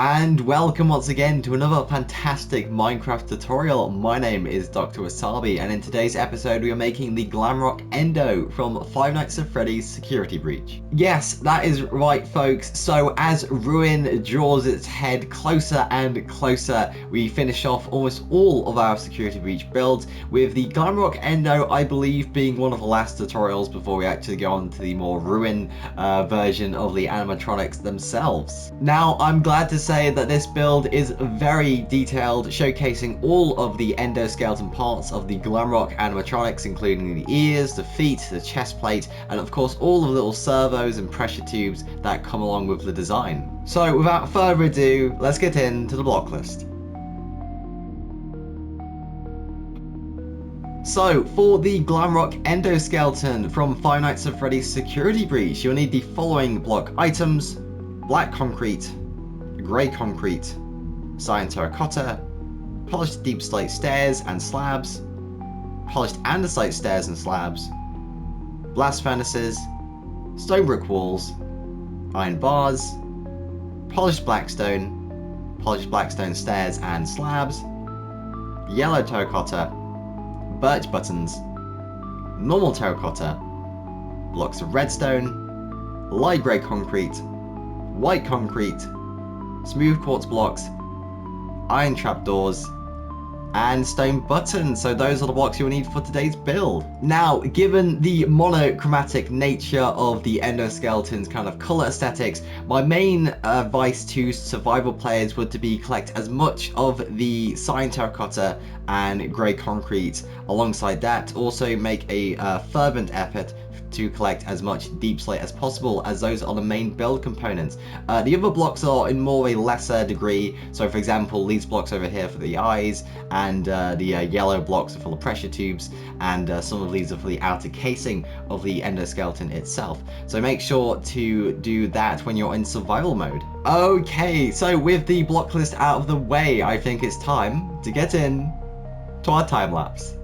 And welcome once again to another fantastic Minecraft tutorial. My name is Dr. Wasabi, and in today's episode we are making the Glamrock Endo from Five Nights at Freddy's Security Breach. Yes, that is right folks, so as Ruin draws its head closer and closer, we finish off almost all of our Security Breach builds, with the Glamrock Endo I believe being one of the last tutorials before we actually go on to the more Ruin version of the animatronics themselves. Now I'm glad to say that this build is very detailed, showcasing all of the endoskeleton parts of the Glamrock animatronics, including the ears, the feet, the chest plate, and of course all of the little servos and pressure tubes that come along with the design. So without further ado, let's get into the block list. So, for the Glamrock Endoskeleton from Five Nights at Freddy's Security Breach, you'll need the following block items: black concrete, grey concrete, cyan terracotta, polished deep slate stairs and slabs, polished andesite stairs and slabs, blast furnaces, stone brick walls, iron bars, polished blackstone stairs and slabs, yellow terracotta, birch buttons, normal terracotta, blocks of redstone, light grey concrete, white concrete, smooth quartz blocks, iron trapdoors, and stone buttons. So those are the blocks you'll need for today's build. Now, given the monochromatic nature of the endoskeletons kind of color aesthetics, my main advice to survival players would to be collect as much of the cyan terracotta and grey concrete. Alongside that, also make a fervent effort to collect as much deep slate as possible, as those are the main build components. The other blocks are in more of a lesser degree, so for example these blocks over here for the eyes, and the yellow blocks are for the pressure tubes, and some of these are for the outer casing of the endoskeleton itself. So make sure to do that when you're in survival mode. Okay, so with the block list out of the way, I think it's time to get in to our time lapse.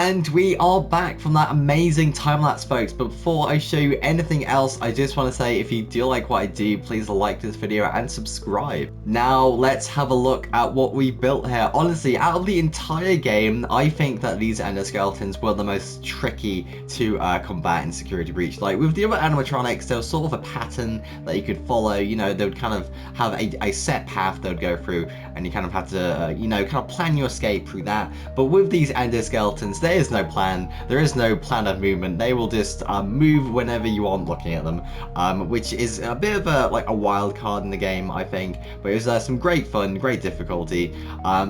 And we are back from that amazing time-lapse, folks. But before I show you anything else, I just want to say, if you do like what I do, please like this video and subscribe. Now, let's have a look at what we built here. Honestly, out of the entire game, I think that these endoskeletons were the most tricky to combat in Security Breach. Like, with the other animatronics, there was sort of a pattern that you could follow. You know, they would kind of have a set path they would go through, and you kind of had to, you know, kind of plan your escape through that. But with these endoskeletons, there is no plan. There is no plan of movement. They will just move whenever you want looking at them, which is a bit of a wild card in the game, I think. But it was some great fun, great difficulty.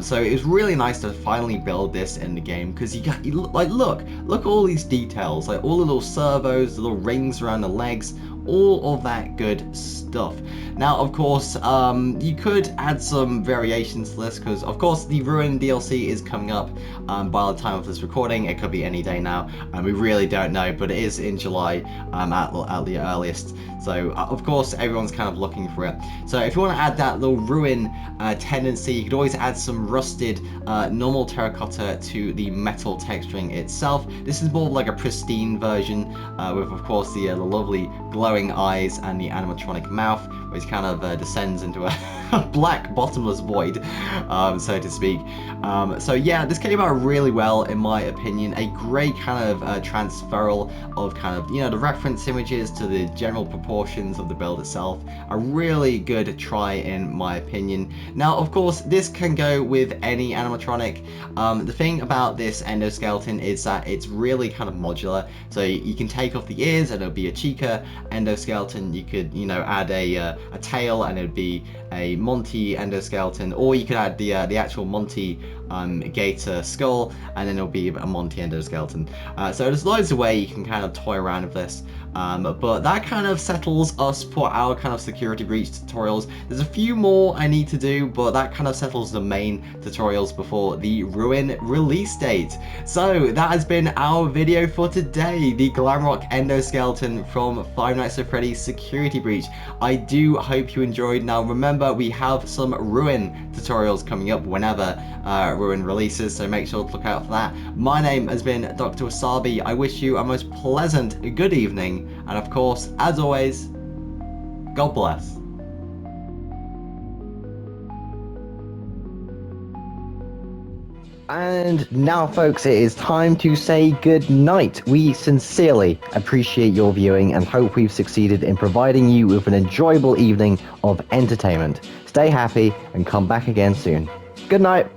So it was really nice to finally build this in the game, because look at all these details, like all the little servos, the little rings around the legs, all of that good stuff. Now, of course, you could add some variations to this, because of course the Ruin DLC is coming up by the time of this recording. It could be any day now, and we really don't know, but it is in July at the earliest. So of course everyone's kind of looking for it. So if you want to add that little Ruin tendency, you could always add some rusted normal terracotta to the metal texturing itself. This is more like a pristine version with, of course, the lovely glowing eyes and the animatronic mouth, which kind of descends into a black bottomless void, so to speak. So yeah, this came out really well in my opinion. A great kind of transferal of kind of, you know, the reference images to the general proportions of the build itself. A really good try in my opinion. Now, of course, this can go with any animatronic. The thing about this endoskeleton is that it's really kind of modular. So you can take off the ears and it'll be a Chica endoskeleton. You could, you know, add a tail and it'd be a Monty endoskeleton, or you could add the actual Monty gator skull, and then it'll be a Monty endoskeleton. So there's loads of ways you can kind of toy around with this. But that kind of settles us for our kind of Security Breach tutorials. There's a few more I need to do, but that kind of settles the main tutorials before the Ruin release date. So that has been our video for today, the Glamrock Endoskeleton from Five Nights at Freddy's Security Breach. I do hope you enjoyed. Now remember, we have some Ruin tutorials coming up whenever Ruin releases, so make sure to look out for that. My name has been Dr. Wasabi. I wish you a most pleasant good evening, and of course, as always, God bless. And now, folks, it is time to say good night. We sincerely appreciate your viewing and hope we've succeeded in providing you with an enjoyable evening of entertainment. Stay happy and come back again soon. Good night.